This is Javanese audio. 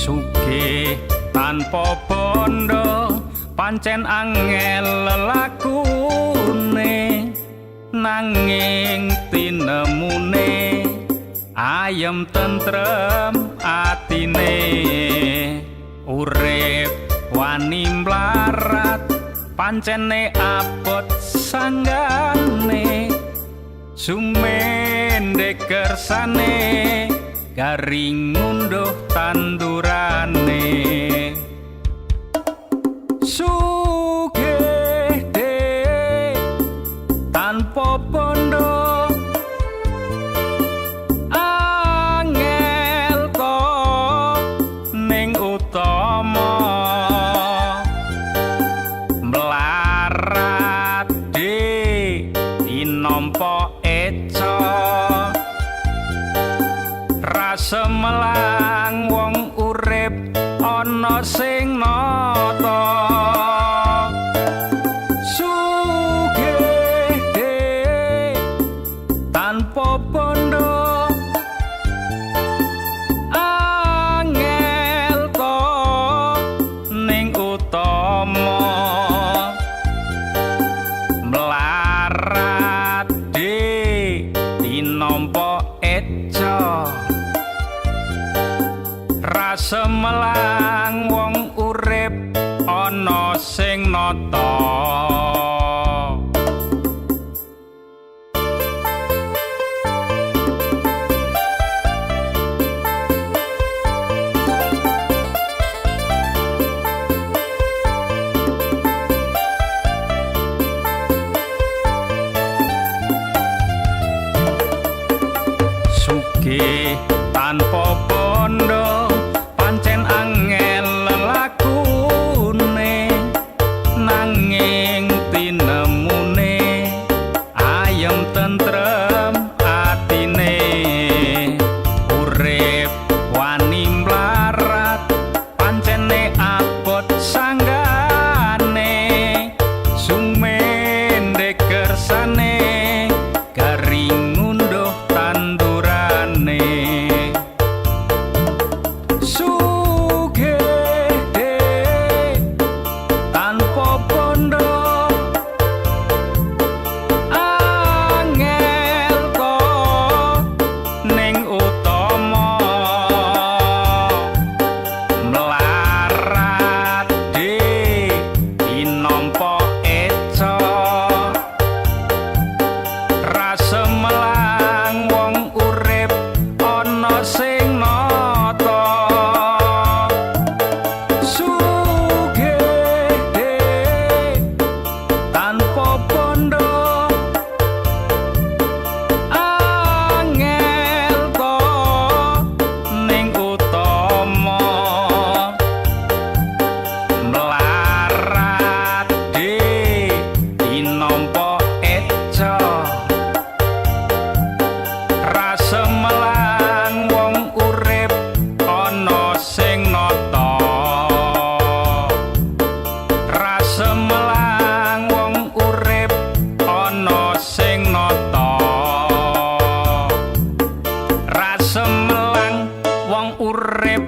sugih tanpa bondo pancen angel lelakune nanging tinemune ayem tentrem atine urip wani mlarat pancene abot sanggane sumendhe kersane garing ngunduh tandurane sugih tanpa bondo angel kok ning utama mlarat inompo eco rasemelang wong urip ana sing nata sugih tanpa bondo angel kok ning utama mlarat inompo eco rasemelang wong urip ana sing nata sugih tanpa bondo pancen angel lelakune nanging tinemune ayem tentrem atine urip wani mlarat pancene abot sanggane sumendhe kersane garing ngunduh tandurane tanpa bondo angel kok ning utama mlarat inompo eco rasemelang wong urip ana sing nata tanpa bondo angel kok ning utama mlarat inompo eco rasemelang wong urip ana sing nata rasemelang wong urip ana sing nata rasemelang wong urip